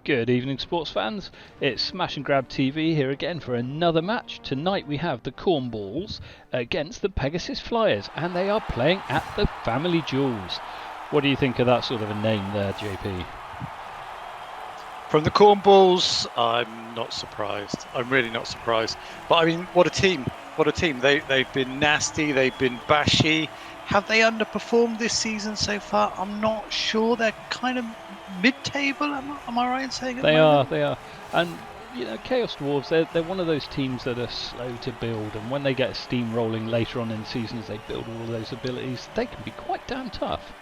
Good evening, sports fans. It's Smash and Grab TV here again for another match. Tonight we have the Cornballs against the Pegasus Flyers, and they are playing at the Family Jewels. What do you think of that sort of a name there, JP? From the Cornballs, I'm not surprised. I'm really not surprised. But I mean, what a team! What a team! They've been nasty. They've been bashy. Have they underperformed this season so far? I'm not sure. They're kind of mid-table. Am I right in saying it? They are. And you know, Chaos Dwarves, they're one of those teams that are slow to build, and when they get a steam rolling later on in the season as they build all of those abilities, they can be quite damn tough.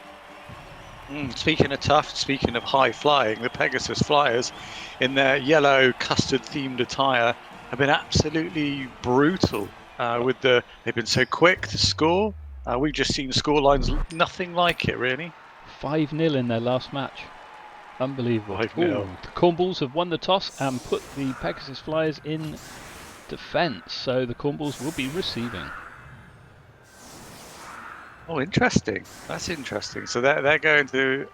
Speaking of tough, speaking of high flying, the Pegasus Flyers in their yellow custard themed attire have been absolutely brutal. They've been so quick to score. We've just seen scorelines nothing like it, really. 5-0 in their last match. Unbelievable. 5-0. The Cornballs have won the toss and put the Pegasus Flyers in defence, so the Cornballs will be receiving. Oh, interesting. That's interesting. So they're going to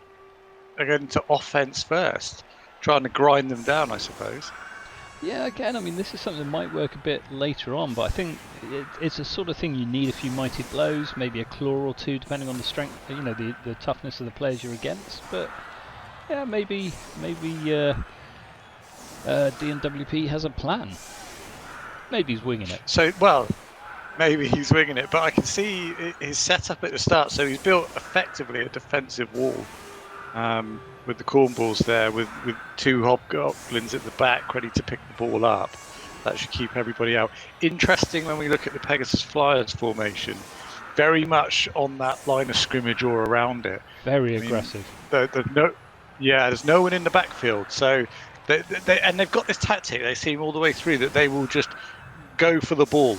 offense first, trying to grind them down, I suppose. Yeah, again, I mean, this is something that might work a bit later on, but I think it's a sort of thing you need a few mighty blows, maybe a claw or two, depending on the strength, you know, the toughness of the players you're against. But yeah, maybe DNWP has a plan. Maybe he's winging it. So, well, maybe he's winging it, but I can see his setup at the start. So he's built effectively a defensive wall with the Cornballs there, with two hobgoblins at the back ready to pick the ball up. That should keep everybody out. Interesting when we look at the Pegasus Flyers formation, very much on that line of scrimmage or around it. Very aggressive. There's no one in the backfield. So they've got this tactic. They seem all the way through that they will just go for the ball.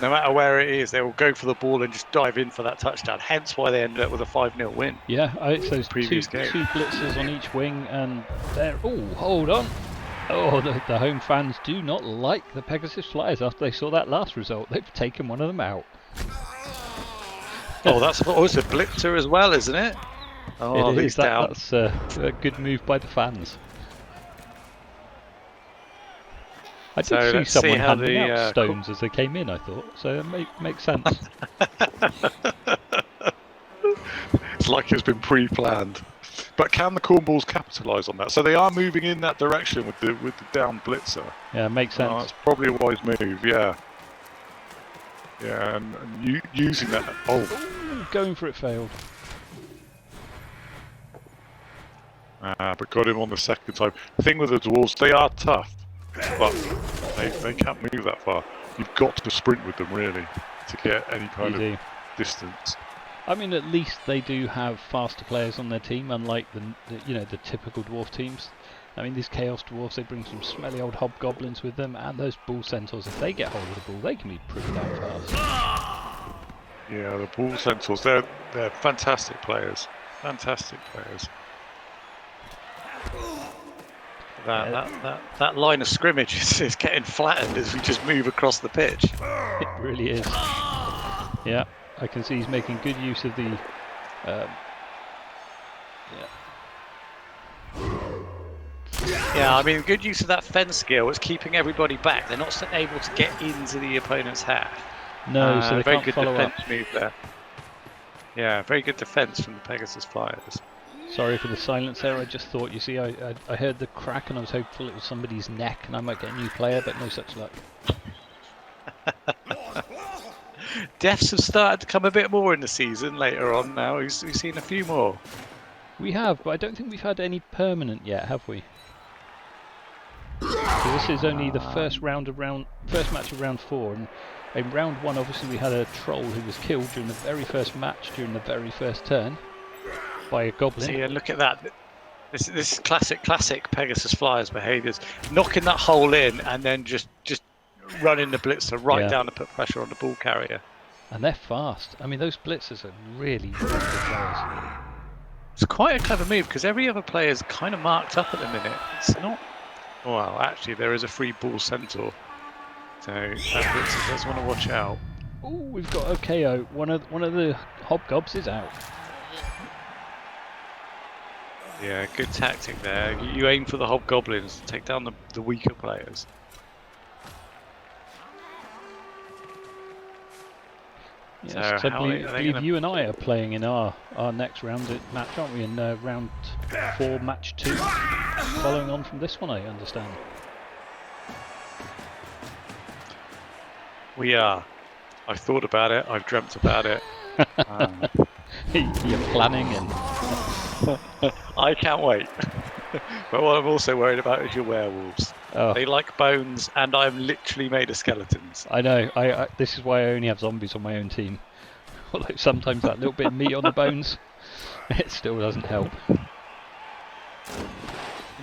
No matter where it is, they will go for the ball and just dive in for that touchdown. Hence why they ended up with a 5-0 win. Yeah, it's those two blitzers on each wing, and they're... Oh, hold on. Oh, the home fans do not like the Pegasus Flyers after they saw that last result. They've taken one of them out. Oh, it's a blitzer as well, isn't it? Oh, he's down. That's a good move by the fans. I did see someone handing out stones as they came in, I thought, so it makes sense. It's like it's been pre-planned. But can the Cornballs capitalise on that? So they are moving in that direction with the down blitzer. Yeah, makes sense. That's probably a wise move, yeah. Yeah, and using that... Oh, going for it failed. But got him on the second time. The thing with the Dwarves, they are tough. But they can't move that far. You've got to sprint with them, really, to get any kind of distance. I mean, at least they do have faster players on their team, unlike the typical dwarf teams. I mean, these Chaos Dwarfs, they bring some smelly old hobgoblins with them, and those bull centaurs, if they get hold of the ball, they can be pretty damn fast. Yeah, the bull centaurs, they're fantastic players. Fantastic players. That line of scrimmage is getting flattened as we just move across the pitch. It really is. Yeah, I can see he's making good use of the... Yeah, I mean, good use of that fence skill. It's keeping everybody back. They're not able to get into the opponent's half. No, so they very can't good follow defense up. move there. Yeah, very good defense from the Pegasus Flyers. Sorry for the silence there, I just thought, you see, I heard the crack and I was hopeful it was somebody's neck and I might get a new player, but no such luck. Deaths have started to come a bit more in the season later on now. We've seen a few more. We have, but I don't think we've had any permanent yet, have we? So this is only the first match of round 4, and in round 1 obviously we had a troll who was killed during the very first match, during the very first turn, by a goblin. See, look at that. This is classic Pegasus Flyers behaviours. Knocking that hole in and then just running the blitzer right down to put pressure on the ball carrier. And they're fast. I mean, those blitzers are really good players. It's quite a clever move because every other player is kind of marked up at the minute. It's not... Well, actually, there is a free bull centaur. So that blitzer does want to watch out. Oh, we've got a KO. One of the hobgobs is out. Yeah, good tactic there. You aim for the hobgoblins, take down the weaker players. Yes, So 'cause I how believe, are they gonna... you and I are playing in our next match, aren't we? In round 4, match 2, following on from this one, I understand. We are. I've thought about it. I've dreamt about it. You're planning and... I can't wait. But what I'm also worried about is your werewolves. Oh, They like bones, and I'm literally made of skeletons. I know. This is why I only have zombies on my own team. Although sometimes that little bit of meat on the bones, it still doesn't help. You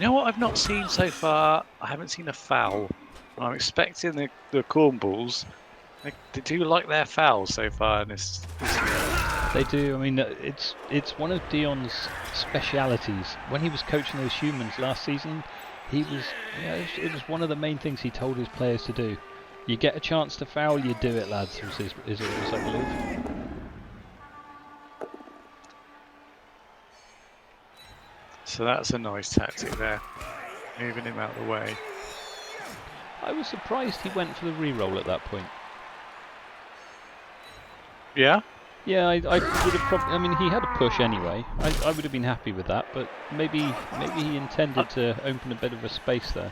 know what I've not seen so far? I haven't seen a foul. I'm expecting the cornballs. They do like their fouls so far in this year. They do. I mean, it's one of Dion's specialities. When he was coaching those humans last season, he was, it was one of the main things he told his players to do. You get a chance to foul, you do it, lads. Is always, I believe. So that's a nice tactic there, moving him out of the way. I was surprised he went for the re-roll at that point. Yeah? Yeah, I would have probably. I mean, he had a push anyway. I would have been happy with that, but maybe he intended to open a bit of a space there.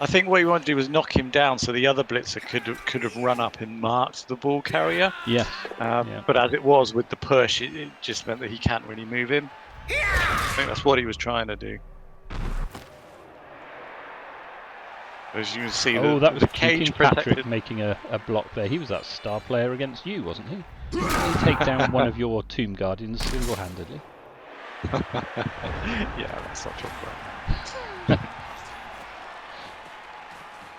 I think what you want to do was knock him down so the other blitzer could have run up and marked the ball carrier. Yes. Yeah. But as it was with the push, it just meant that he can't really move him. I think that's what he was trying to do. As you can see, that was the cage Patrick making a block there. He was that star player against you, wasn't he? He take down one of your Tomb Guardians single-handedly. Yeah, that's not true.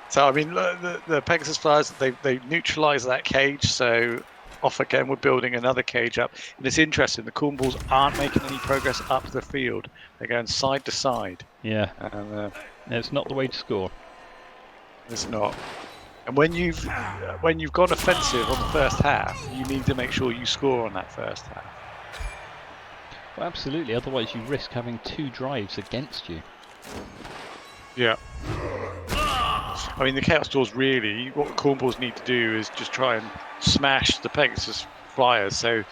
So I mean, the Pegasus flyers, they neutralise that cage. So off again, we're building another cage up. And it's interesting. The cornballs aren't making any progress up the field. They're going side to side. Yeah. And it's not the way to score. It's not. And when you've gone offensive on the first half, you need to make sure you score on that first half. Well, absolutely. Otherwise, you risk having 2 drives against you. Yeah. I mean, the Chaos Dwarves really, what the cornballs need to do is just try and smash the Pegasus flyers. So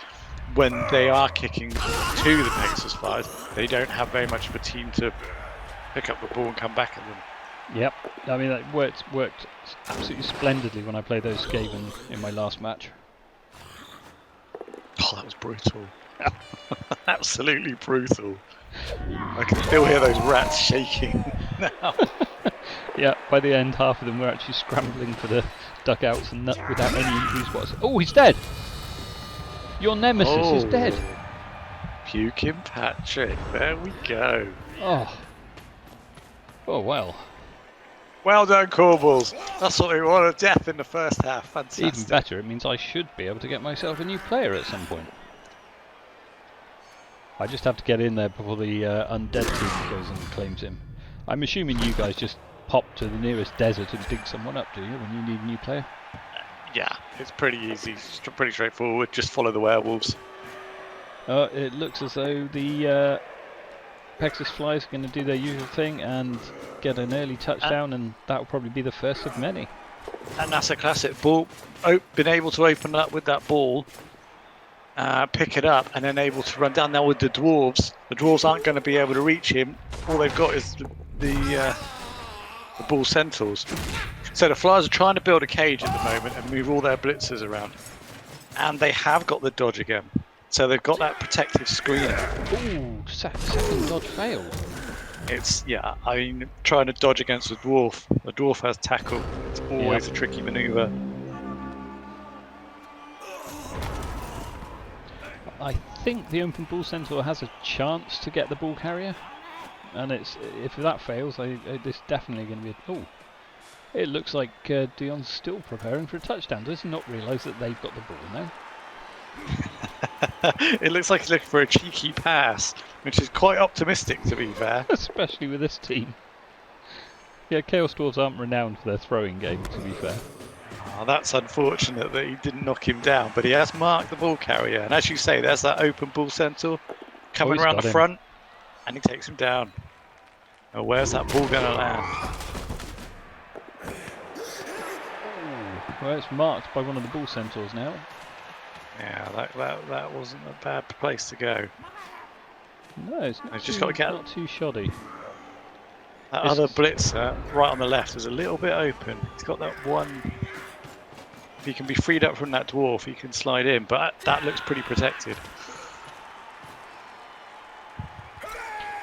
when they are kicking to the Pegasus flyers, they don't have very much of a team to pick up the ball and come back at them. Yep, I mean that worked absolutely splendidly when I played those Skaven in my last match. Oh, that was brutal. Absolutely brutal. I can still hear those rats shaking now. Yeah, by the end, half of them were actually scrambling for the dugouts and without any injuries whatsoever. Oh, he's dead! Your nemesis is dead! Puking Patrick, there we go. Oh well. Well done, cornballs. That's what we want, a death in the first half. Fantastic. Even better, it means I should be able to get myself a new player at some point. I just have to get in there before the undead team goes and claims him. I'm assuming you guys just pop to the nearest desert and dig someone up, do you, when you need a new player? Yeah, it's pretty easy, pretty straightforward. Just follow the werewolves. It looks as though the Pegasus flies are going to do their usual thing and get an early touchdown, and that will probably be the first of many. And that's a classic ball. Been able to open up with that ball, pick it up, and then able to run down. Now with the dwarves aren't going to be able to reach him. All they've got is the bull centaurs. So the flyers are trying to build a cage at the moment and move all their blitzers around, and they have got the dodge again. So they've got that protective screener. Ooh, second dodge failed. I mean, trying to dodge against a dwarf. A dwarf has tackle. It's always a tricky manoeuvre. I think the open bull centaur has a chance to get the ball carrier, and if that fails, it's definitely going to be. It looks like Dion's still preparing for a touchdown. Does he not realise that they've got the ball now? It looks like he's looking for a cheeky pass, which is quite optimistic, to be fair. Especially with this team. Yeah, Chaos Dwarves aren't renowned for their throwing game, to be fair. Oh, that's unfortunate that he didn't knock him down, but he has marked the ball carrier. And as you say, there's that open bull centaur coming around the front. And he takes him down. Oh, where's that ball going to land? Well, it's marked by one of the bull centaurs now. Yeah, that wasn't a bad place to go. No, it's not, Just got to get not too shoddy. that other blitzer right on the left is a little bit open. He's got that one. If he can be freed up from that dwarf, he can slide in, but that looks pretty protected.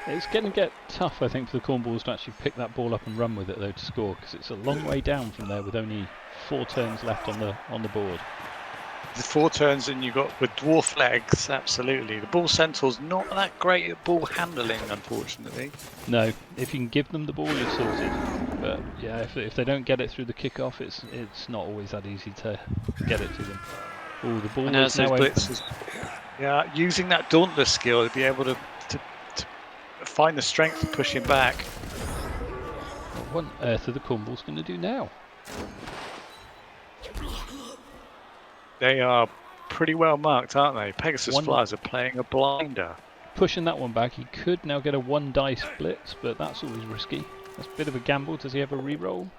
It's going to get tough, I think, for the Khorne to actually pick that ball up and run with it, though, to score, because it's a long way down from there with only 4 turns left on the board. The 4 turns and you've got with dwarf legs, absolutely. The bull centaur's not that great at ball handling, unfortunately. No, if you can give them the ball, you're sorted. But yeah, if they don't get it through the kick-off, it's not always that easy to get it to them. Oh, the ball is now blitzes, yeah, using that dauntless skill to be able to find the strength to push him back. What on earth are the Khorne going to do now? They are pretty well marked, aren't they? Pegasus flyers are playing a blinder. Pushing that one back, he could now get a 1 dice blitz, but that's always risky. That's a bit of a gamble. Does he have a reroll?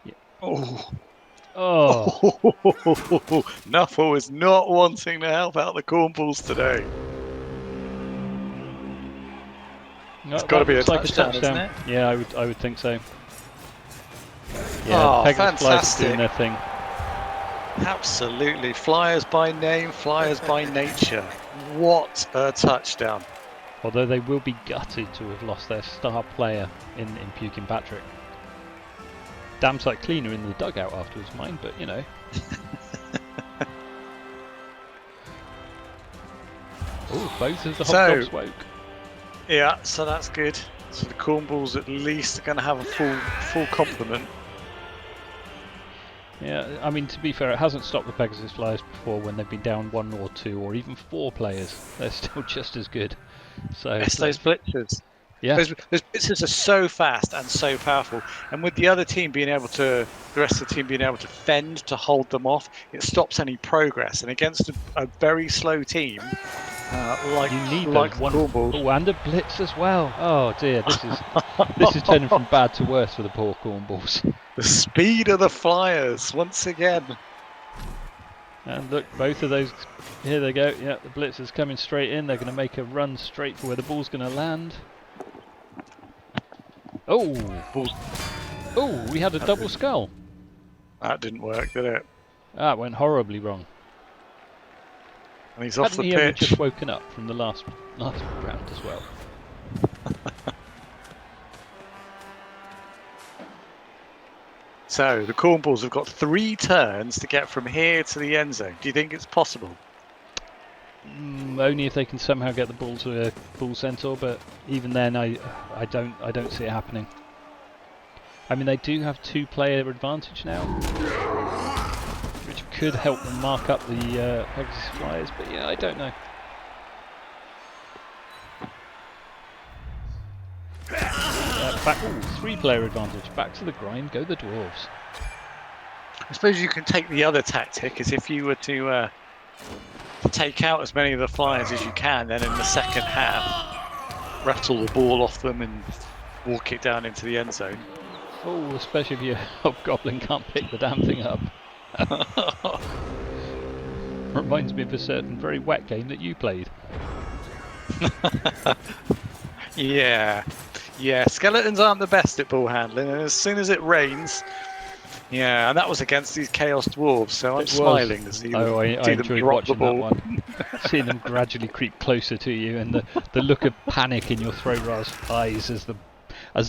Yeah. Oh. Oh. Nuffle is not wanting to help out the Khorne today. No, it's got to be a touchdown, isn't it? Yeah, I would think so. Yeah, Pegasus flyers are doing their thing. Absolutely. Flyers by name, flyers by nature. What a touchdown. Although they will be gutted to have lost their star player in Puking Patrick. Damn sight cleaner in the dugout afterwards, mind, but you know. Oh, both of the hobgobs woke. Yeah, so that's good. So the Khorne at least are going to have a full complement. Yeah, I mean, to be fair, it hasn't stopped the Pegasus flyers before when they've been down 1 or 2 or even 4 players. They're still just as good. So it's those blitzers. Yeah, those blitzers are so fast and so powerful, and with the other team being able to, the rest of the team being able to fend to hold them off, it stops any progress. And against a very slow team, you need like one. Oh, and a blitz as well. Oh dear, this is turning from bad to worse for the poor Khorne. The speed of the flyers once again. And look, both of those. Here they go. Yeah, the blitz is coming straight in. They're going to make a run straight for where the ball's going to land. Oh, we had a double skull. That didn't work, did it? That went horribly wrong. And he's off the pitch. Hadn't he just woken up from the last round as well? So the Khorne have got 3 turns to get from here to the end zone. Do you think it's possible? Only if they can somehow get the ball to a bull centaur, but even then, I don't see it happening. I mean, they do have 2-player advantage now, which could help them mark up the Pegasus flyers, but yeah, I don't know. Back, 3-player advantage. Back to the grind. Go the dwarves. I suppose you can take the other tactic, as if you were to take out as many of the flyers as you can, then in the second half, rattle the ball off them and walk it down into the end zone. Oh, especially if your hobgoblin can't pick the damn thing up. Reminds me of a certain very wet game that you played. Yeah, skeletons aren't the best at ball handling, and as soon as it rains, yeah, and that was against these Chaos Dwarves, so I'm smiling to see them, I enjoyed watching that one. Seeing them gradually creep closer to you, and the look of panic in your Throw-Ra's eyes as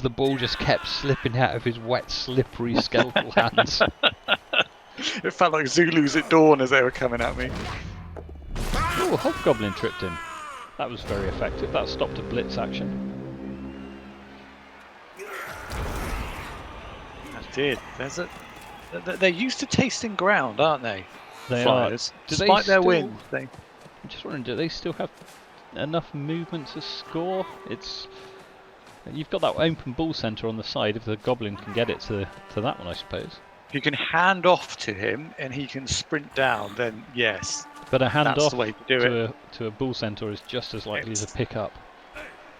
the ball just kept slipping out of his wet, slippery, skeletal hands. It felt like Zulus at dawn as they were coming at me. Oh, Hobgoblin tripped him. That was very effective. That stopped a blitz action. That did. They're used to tasting ground, aren't they? They Flyers. are. Despite their wins. I'm just wondering, do they still have enough movement to score? You've got that open ball centre on the side. If the goblin can get it to that one, I suppose. If you can hand off to him and he can sprint down, then yes. But a hand off the way to do it. To a bull centaur is just as likely as a pick up.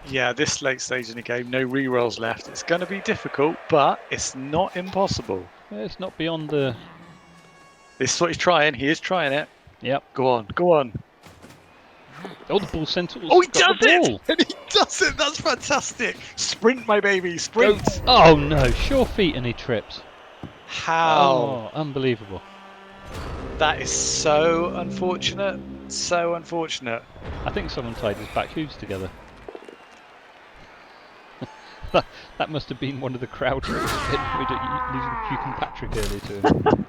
Yeah, this late stage in the game, no rerolls left. It's going to be difficult, but it's not impossible. It's not beyond the... This is what he's trying. He is trying it. Yep. Go on, go on. Oh, the ball sentinel's Oh, he got does the it! ball. And he does it! That's fantastic! Sprint, my baby, sprint! Oh no, sure feet and he trips. How? Oh, unbelievable. That is so unfortunate. So unfortunate. I think someone tied his back hooves together. that must have been one of the crowd tricks losing Pukin Patrick earlier to him.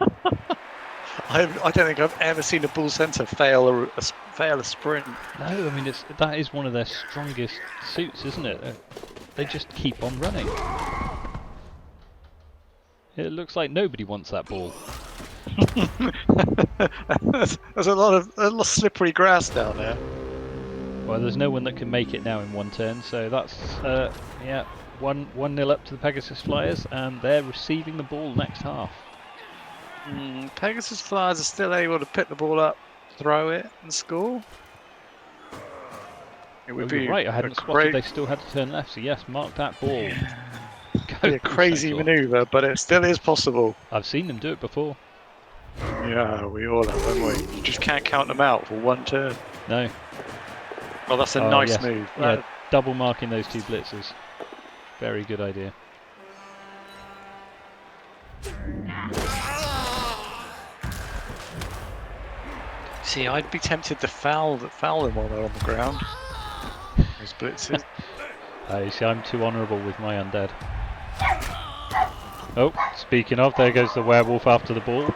I don't think I've ever seen a bull centre fail a sprint. No, I mean that is one of their strongest suits, isn't it? They just keep on running. It looks like nobody wants that ball. There's a lot of slippery grass down there. Well, there's no one that can make it now in one turn, so that's yeah, 1-0 up to the Pegasus Flyers, and they're receiving the ball next half. Pegasus Flyers are still able to pick the ball up, throw it, and score. It would be you're right, I hadn't spotted they still had to turn left, so yes, mark that ball. Be a crazy manoeuvre, but it still is possible. I've seen them do it before. Yeah, we all have, haven't we? You just can't count them out for one turn. No. Well, that's a nice yes. move. Yeah, double marking those two blitzers. Very good idea. See, I'd be tempted to foul them while they're on the ground. Those blitzes. You see, I'm too honourable with my undead. Oh, speaking of, there goes the werewolf after the ball.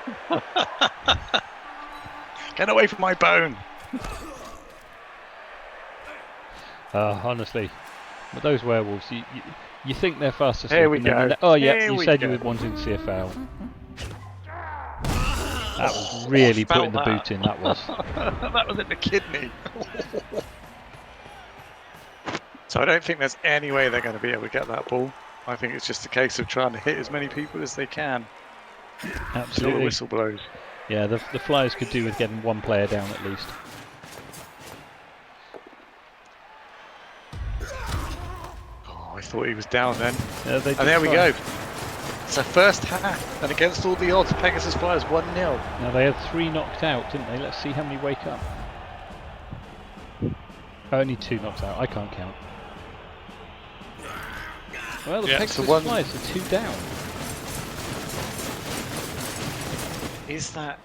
Get away from my bone! Honestly, but those werewolves, you think they're fast asleep. Here we go. Oh yeah, Here you we said go. you would wanted to see a foul. That was really putting the boot in, that was. That was in the kidney. So I don't think there's any way they're going to be able to get that ball. I think it's just a case of trying to hit as many people as they can. Until Absolutely. the whistle blows. Yeah, the Flyers could do with getting one player down at least. Oh, I thought he was down then. Yeah, they And did there we try. go. It's a first half, and against all the odds, Pegasus Flyers 1-0. Now they had 3 knocked out, didn't they? Let's see how many wake up. Only 2 knocked out. I can't count. Well, the Pegasus Flyers are 2 down. Is that,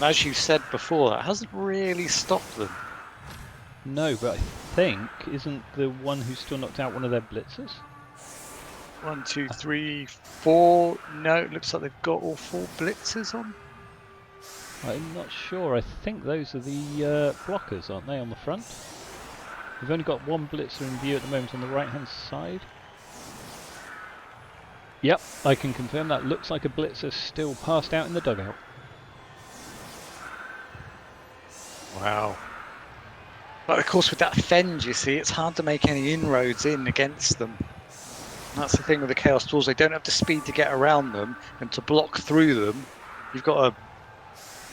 as you said before, that hasn't really stopped them. No, but I think, isn't the one who's still knocked out one of their blitzers? 1, 2, 3, 4. No, it looks like they've got all 4 blitzers on. I'm not sure. I think those are the blockers, aren't they, on the front? We've only got 1 blitzer in view at the moment on the right-hand side. Yep, I can confirm that. Looks like a blitzer still passed out in the dugout. Wow. But of course with that fend, you see, it's hard to make any inroads in against them. That's the thing with the Chaos Dwarves, they don't have the speed to get around them, and to block through them, you've got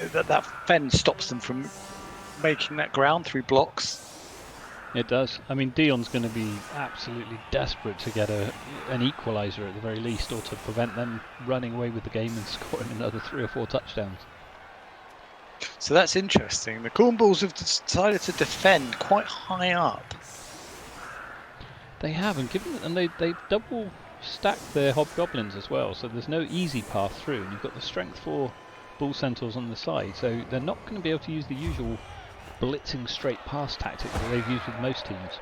to... That fend stops them from making that ground through blocks. It does. I mean, Dion's going to be absolutely desperate to get an equaliser at the very least, or to prevent them running away with the game and scoring another 3 or 4 touchdowns. So that's interesting. The Cornballs have decided to defend quite high up. They haven't given, and they double stacked their hobgoblins as well, so there's no easy path through, and you've got the strength 4 bull centaurs on the side, so they're not going to be able to use the usual blitzing straight pass tactic that they've used with most teams.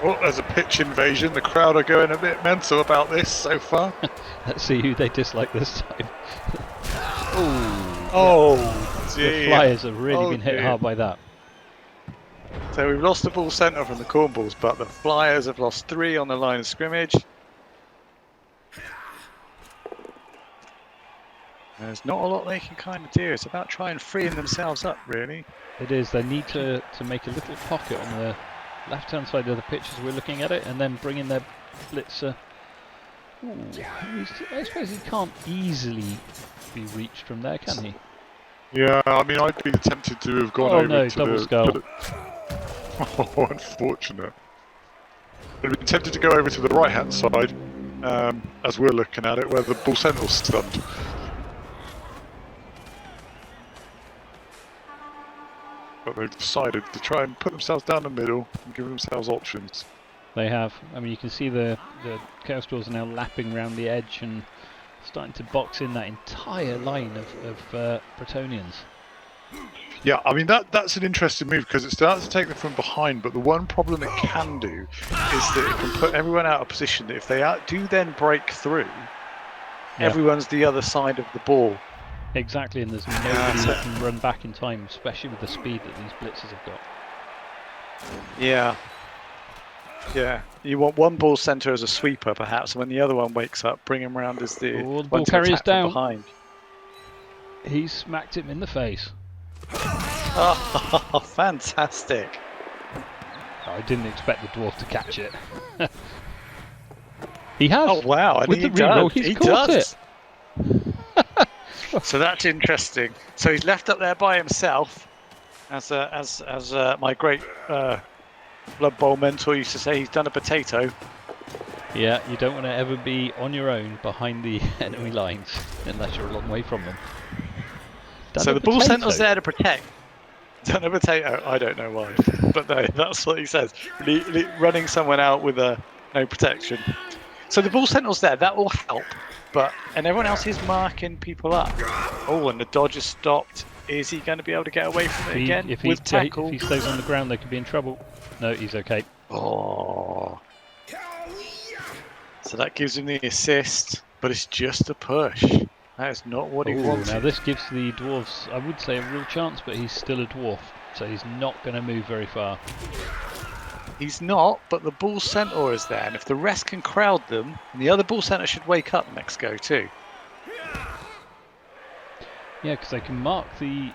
Oh, there's a pitch invasion. The crowd are going a bit mental about this so far. Let's see who they dislike this time. Oh, the Flyers have really been hit hard by that. So we've lost the ball centre from the Cornballs, but the Flyers have lost 3 on the line of scrimmage. There's not a lot they can kind of do. It's about trying freeing themselves up, really. It is. They need to make a little pocket on the left-hand side of the pitch as we're looking at it, and then bring in their blitzer. Ooh, I suppose he can't easily be reached from there, can he? Yeah, I mean, I'd be tempted to have gone Oh over no, to double the... skull. Oh, unfortunate. I'd been tempted to go over to the right-hand side, as we're looking at it, where the bull sentinel's stunned. But they've decided to try and put themselves down the middle and give themselves options. They have. I mean, you can see the Chaos Dwarves are now lapping around the edge and starting to box in that entire line of Bretonnians. Yeah, I mean that's an interesting move because it starts to take them from behind, but the one problem it can do is that it can put everyone out of position that if they do then break through, everyone's the other side of the ball. Exactly, and there's nobody that can run back in time, especially with the speed that these blitzers have got. Yeah. Yeah, you want one ball centre as a sweeper, perhaps, and when the other one wakes up, bring him round as the ball carrier's down. Behind. He smacked him in the face. Oh, fantastic! I didn't expect the dwarf to catch it. He has. Oh wow! With the reroll, he's caught it. So that's interesting. So he's left up there by himself, as my great Bloodbowl mentor used to say. He's done a potato. Yeah, you don't want to ever be on your own behind the enemy lines unless you're a long way from them. So the bull sentinel's there to protect. Done a potato. I don't know why, but no, that's what he says. Running someone out with no protection. So the bull sentinel's there. That will help. And everyone else is marking people up. Oh, and the dodge is stopped. Is he going to be able to get away from it again? If with he tackle? if he stays on the ground, they could be in trouble. No, he's okay. Oh. So that gives him the assist, but it's just a push. That is not what he wants. Now this gives the dwarves, I would say, a real chance, but he's still a dwarf, so he's not going to move very far. He's not, but the bull centaur is there, and if the rest can crowd them, and the other bull centaur should wake up next go too. Yeah, because they can mark the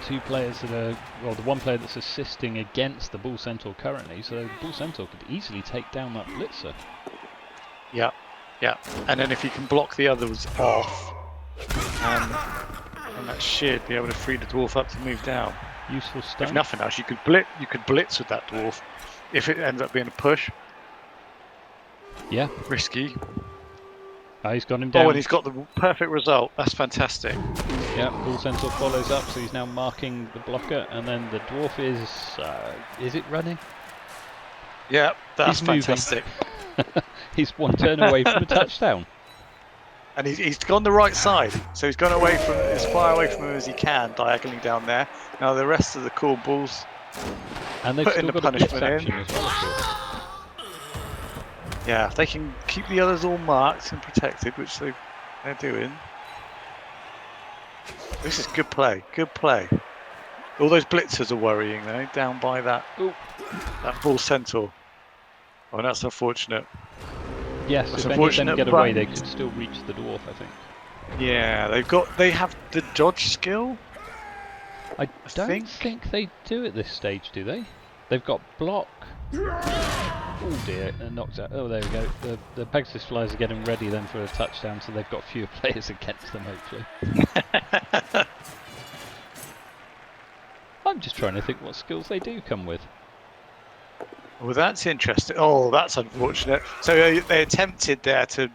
two players that are, well, the one player that's assisting against the bull centaur currently, so the bull centaur could easily take down that blitzer. Yeah, yeah, and then if he can block the others off, and that should be able to free the dwarf up to move down. Useful stuff. If nothing else, you could blitz with that dwarf. If it ends up being a push. Yeah. Risky. He's got him down. Oh, and he's got the perfect result. That's fantastic. Yeah, bull centaur follows up, so he's now marking the blocker, and then the dwarf is it running? Yeah, that's he's moving. fantastic. He's one turn away from a touchdown. And he's gone the right side, so he's gone away from as far away from him as he can, diagonally down there. Now the rest of the cool bulls and they've putting still the got punishment a blitz in. action as well, of course. Yeah, if they can keep the others all marked and protected, which they're doing. This is good play, good play. All those blitzers are worrying though, down by that bull centaur. Oh, that's unfortunate. Yes, that's if any of them get away, they could still reach the dwarf, I think. Yeah, they have the dodge skill. I don't think they do at this stage, do they? They've got block. Oh dear, it knocks out. Oh, there we go. The Pegasus flyers are getting ready then for a touchdown, so they've got fewer players against them, hopefully. I'm just trying to think what skills they do come with. Well, that's interesting. Oh, that's unfortunate. So they attempted there to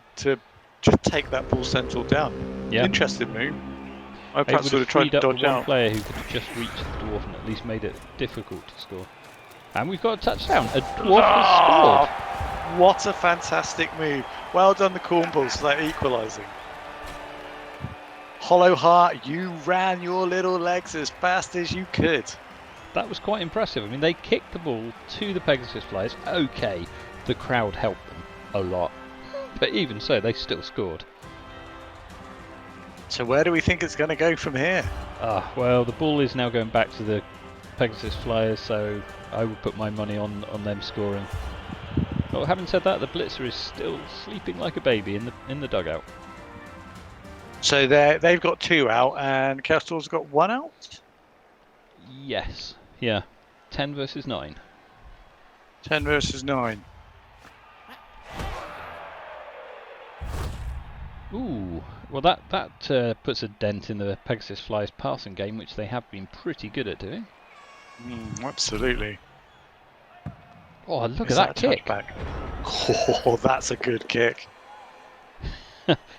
just take that bull central down. Yeah. Interesting move. I perhaps would have tried to dodge out. One player who could have just reached the dwarf and at least made it difficult to score. And we've got a touchdown. A dwarf has scored. What a fantastic move. Well done, the Cornballs, for that equalising. Hollow Heart, you ran your little legs as fast as you could. That was quite impressive. I mean, they kicked the ball to the Pegasus flyers. Okay, the crowd helped them a lot. But even so, they still scored. So where do we think it's going to go from here? Well, the ball is now going back to the Pegasus flyers, so I would put my money on them scoring. But having said that, the blitzer is still sleeping like a baby in the dugout. So they've got 2 out, and Castor's got 1 out? Yes. Yeah. 10 versus 9. 10 versus 9. Ooh. Well, that puts a dent in the Pegasus Flyers passing game, which they have been pretty good at doing. Absolutely. Oh, look Is at that kick! touchback? Oh, that's a good kick.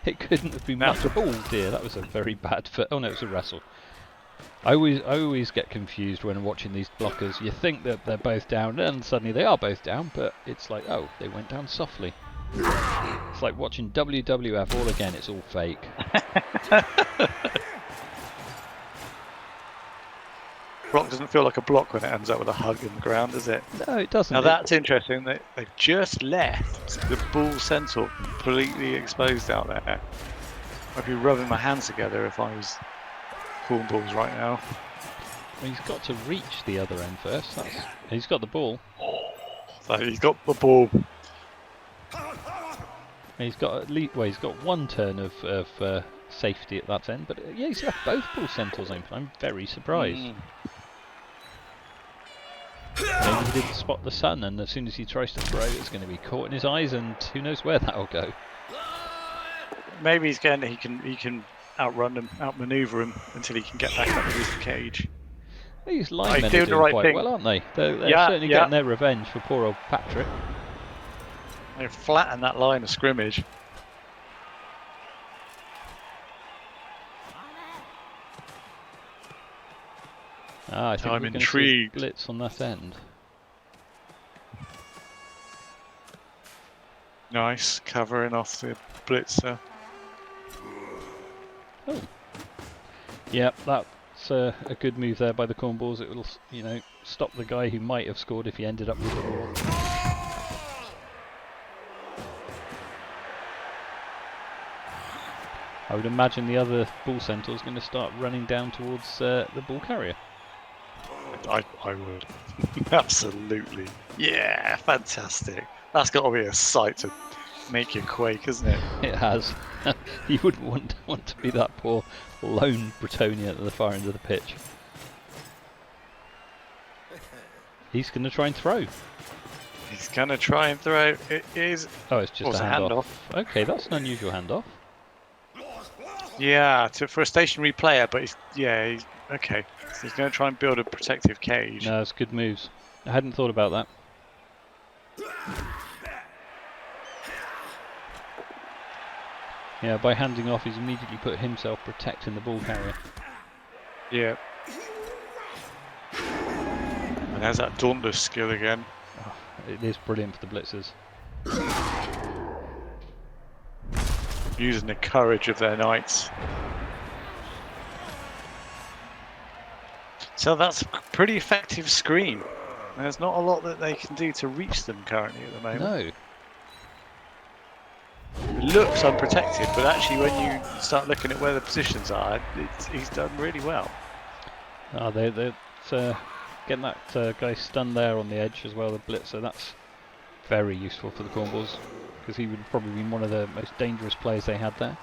It couldn't have been No. much. Oh dear, that was a very bad foot. Oh no, it was a wrestle. I always get confused when I'm watching these blockers. You think that they're both down, and suddenly they are both down, but it's like, oh, they went down softly. It's like watching WWF all again. It's all fake. Block doesn't feel like a block when it ends up with a hug in the ground, does it? No, it doesn't. Now that's interesting. They've just left the bull centaur completely exposed out there. I'd be rubbing my hands together if I was Cornballs right now. Well, he's got to reach the other end first. He's got the ball. So he's got the ball. He's got at least, well, he's got one turn of safety at that end, but yeah, he's left both bull centaurs open. I'm very surprised. Maybe he didn't spot the sun, and as soon as he tries to throw, it's going to be caught in his eyes, and who knows where that'll go. Maybe he can outrun him, outmaneuver him until he can get back up to his cage. These linemen are doing doing the right quite thing. well, aren't they? They're Yeah, certainly yeah. getting their revenge for poor old Patrick. They flatten that line of scrimmage. I think I'm we're going to see intrigued. a blitz on that end. Nice, covering off the blitzer. Oh. Yeah, that's a good move there by the Cornballs. It will, stop the guy who might have scored if he ended up with the ball. I would imagine the other bull centaur is going to start running down towards the ball carrier. I would. Absolutely. Yeah, fantastic. That's got to be a sight to make you quake, isn't it? It has. You wouldn't want to be that poor lone Bretonnian at the far end of the pitch. He's going to try and throw. He's going to try and throw. It is. Oh, it's just Was a a handoff. handoff. Okay, that's an unusual handoff. Yeah, for a stationary player, but he's okay. So he's going to try and build a protective cage. No, it's good moves. I hadn't thought about that. Yeah, by handing off, he's immediately put himself protecting the ball carrier. Yeah. And there's that dauntless skill again. Oh, it is brilliant for the blitzers. Using the courage of their knights. So that's a pretty effective screen. There's not a lot that they can do to reach them currently at the moment. No. It looks unprotected, but actually when you start looking at where the positions are, he's done really well. Oh, they're getting that guy stunned there on the edge as well, the blitzer. That's very useful for the Cornballs, because he would probably be one of the most dangerous players they had there.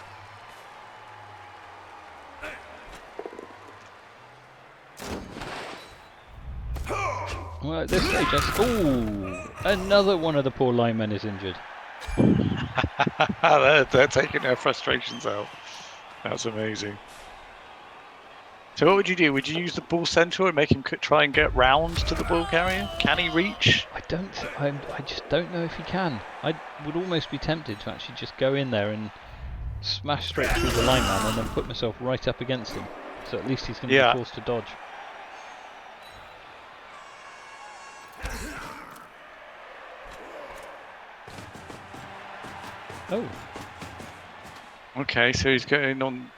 Well, at this stage, ooh, another one of the poor linemen is injured. they're taking their frustrations out. That's amazing. So what would you do? Would you use the bull centaur and make him try and get round to the ball carrier? Can he reach? I just don't know if he can. I would almost be tempted to actually just go in there and smash straight through the lineman and then put myself right up against him. So at least he's going to be forced to dodge. Oh. Okay, so he's going on.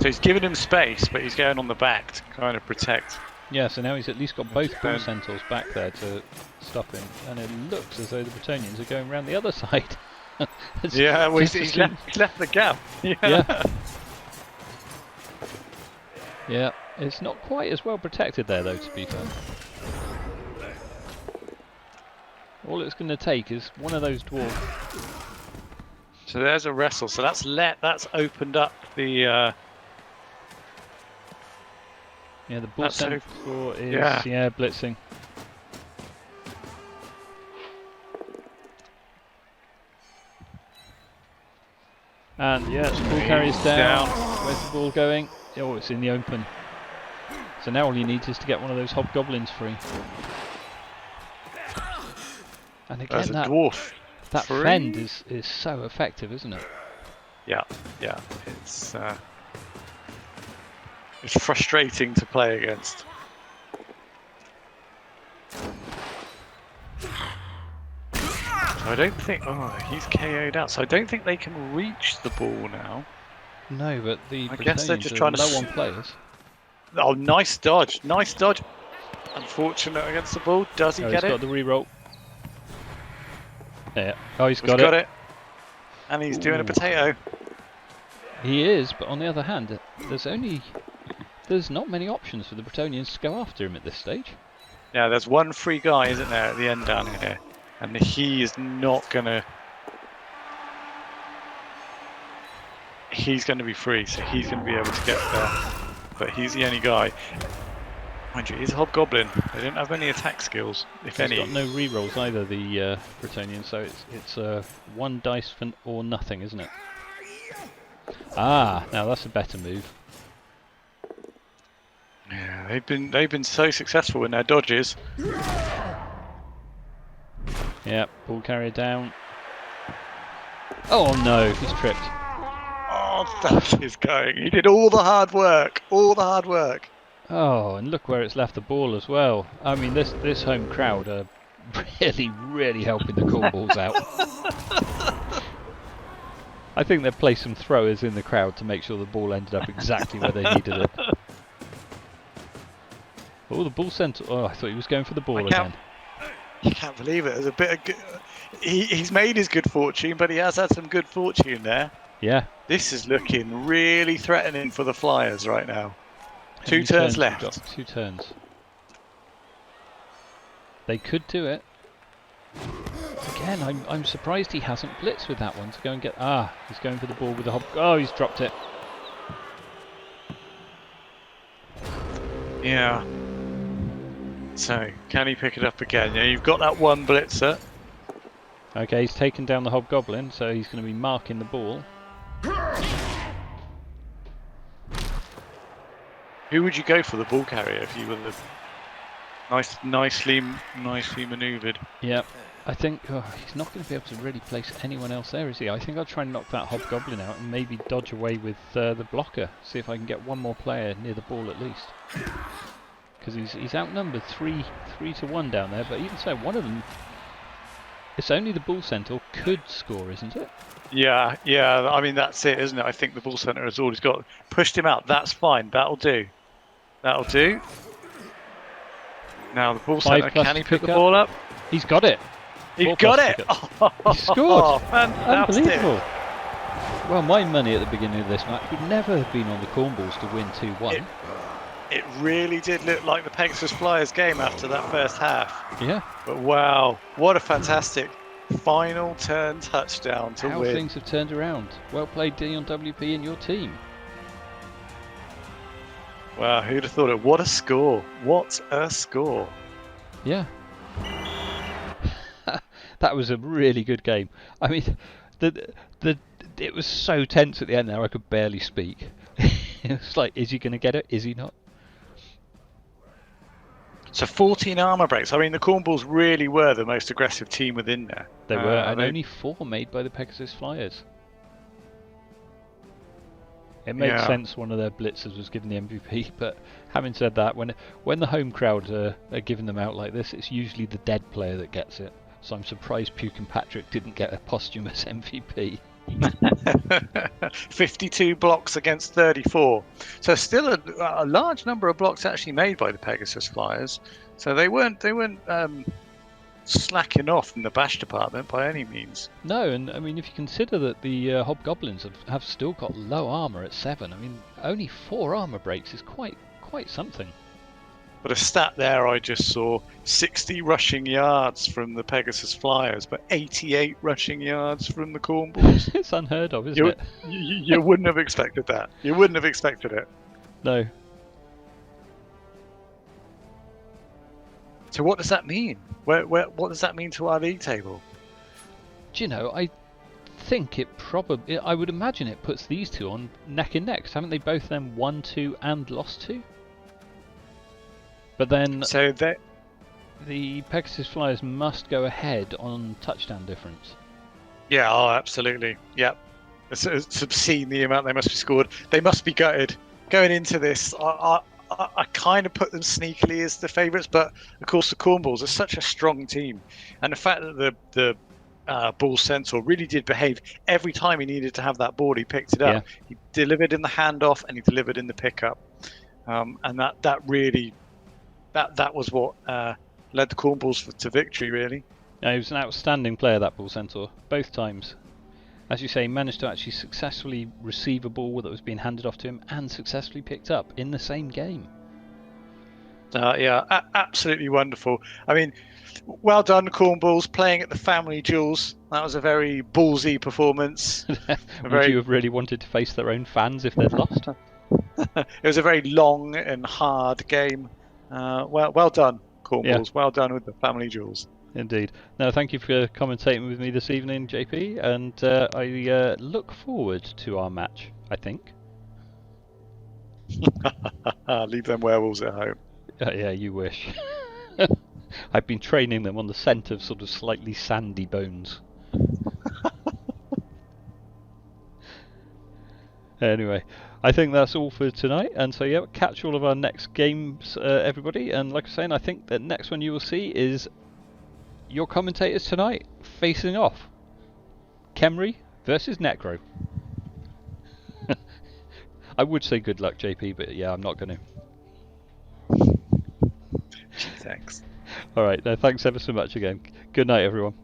So he's giving him space, but he's going on the back to kind of protect. Yeah, so now he's at least got both bull centaurs back there to stop him, and it looks as though the Bretonnians are going around the other side. Yeah, well, he's left the gap. Yeah. Yeah, it's not quite as well protected there, though, to be fair. All it's going to take is one of those dwarves. So there's a wrestle. So that's opened up the. Yeah, the bull centaur is blitzing. And yeah, the ball carrier's down. Where's the ball going? Oh, it's in the open. So now all he needs is to get one of those hobgoblins free. And again, There's a dwarf. that free. fend is so effective, isn't it? Yeah. It's frustrating to play against. So I don't think. Oh, he's KO'd out. So I don't think they can reach the ball now. No, but the I guess they're Bretonnians just are trying to low on players. Oh, nice dodge! Nice dodge. Unfortunate against the ball. Does he Oh, get he's it? got the reroll. Yeah. Oh, he's He's got it. And he's doing a Ooh. potato. He is, but on the other hand, there's not many options for the Bretonnians to go after him at this stage. Yeah, there's one free guy, isn't there, at the end down here, and he is not gonna. He's going to be free, so he's going to be able to get there. But he's the only guy. Mind you, he's a hobgoblin. They don't have any attack skills, if He's any. got no rerolls either, the Bretonnians, so it's one dice for or nothing, isn't it? Ah, now that's a better move. Yeah, they've been so successful in their dodges. Yeah, ball carrier down. Oh no, he's tripped. Oh, that is going. He did all the hard work. All the hard work. Oh, and look where it's left the ball as well. I mean, this home crowd are really helping the cornballs out. I think they've placed some throwers in the crowd to make sure the ball ended up exactly where they needed it. Oh, the ball centre. Oh, I thought he was going for the ball again. You can't believe it. There's a bit of good. He's made his good fortune, but he has had some good fortune there. Yeah. This is looking really threatening for the Flyers right now. How Two many turns have we left. got? 2 turns. They could do it. Again, I'm surprised he hasn't blitzed with that one to go and get. Ah, he's going for the ball with the hob. Oh, he's dropped it. Yeah. So, can he pick it up again? Yeah, you've got that one blitzer. Okay, he's taken down the hobgoblin, so he's going to be marking the ball. Who would you go for the ball carrier if you were the nicely manoeuvred? Yeah, I think he's not going to be able to really place anyone else there, is he? I think I'll try and knock that hobgoblin out and maybe dodge away with the blocker. See if I can get one more player near the ball at least. Because he's outnumbered 3 to 1 down there, but even so, one of them. It's only the bull centaur could score, isn't it? Yeah. I mean, that's it, isn't it? I think the ball centre has always got pushed him out. That's fine. That'll do. That'll do. Now the ball centre, can he pick the ball up? He's got it. He's got it. He scored. Fantastic. Unbelievable. Well, my money at the beginning of this match would never have been on the cornballs to win 2-1. It really did look like the Pegasus Flyers game after that first half. Yeah. But wow, what a fantastic final turn touchdown to How win. things have turned around. Well played, Dion WP and your team. Wow, who'd have thought it? What a score. What a score. Yeah. That was a really good game. I mean, it was so tense at the end there I could barely speak. It was like, is he going to get it? Is he not? So 14 armour breaks. I mean, the Cornballs really were the most aggressive team within there. They were, and only 4 made by the Pegasus Flyers. It made sense one of their blitzers was given the MVP, but having said that, when the home crowd are giving them out like this, it's usually the dead player that gets it. So I'm surprised Puke and Patrick didn't get a posthumous MVP. 52 blocks against 34. So still a large number of blocks actually made by the Pegasus Flyers. So they weren't slacking off in the bash department by any means. No, and I mean if you consider that the hobgoblins have still got low armor at 7, I mean only 4 armor breaks is quite something. But a stat there I just saw, 60 rushing yards from the Pegasus Flyers, but 88 rushing yards from the Cornballs. It's unheard of, isn't it? You wouldn't have expected that. You wouldn't have expected it. No. So what does that mean? What does that mean to our league table? Do you know, I think it probably, I would imagine it puts these two on neck and neck. Haven't they both then won 2 and lost 2? But then So that the Pegasus Flyers must go ahead on touchdown difference. yeah, oh, absolutely, yeah. It's obscene the amount they must be scored. They must be gutted going into this. I kind of put them sneakily as the favourites, but of course the Cornballs are such a strong team, and the fact that the Bull Centaur really did behave every time he needed to have that board, he picked it up. Yeah. He delivered in the handoff and he delivered in the pickup, and that really that was what led the Cornballs to victory. Really, No, he was an outstanding player, that Bull Centaur, both times. As you say, managed to actually successfully receive a ball that was being handed off to him and successfully picked up in the same game. yeah, absolutely wonderful. I mean, well done, Cornballs, playing at the Family Jewels. That was a very ballsy performance. Would you have really wanted to face their own fans if they'd lost? It was a very long and hard game. Well done, Cornballs. Yeah. Well done with the Family Jewels. Indeed. No, thank you for commentating with me this evening, JP, and I look forward to our match, I think. Leave them werewolves at home. Yeah, you wish. I've been training them on the scent of sort of slightly sandy bones. Anyway, I think that's all for tonight, and so yeah, catch all of our next games, everybody, and like I was saying, I think the next one you will see is your commentators tonight facing off. Khemri versus Necro. I would say good luck, JP, but yeah, I'm not going to. Thanks. Alright, no, thanks ever so much again. Good night, everyone.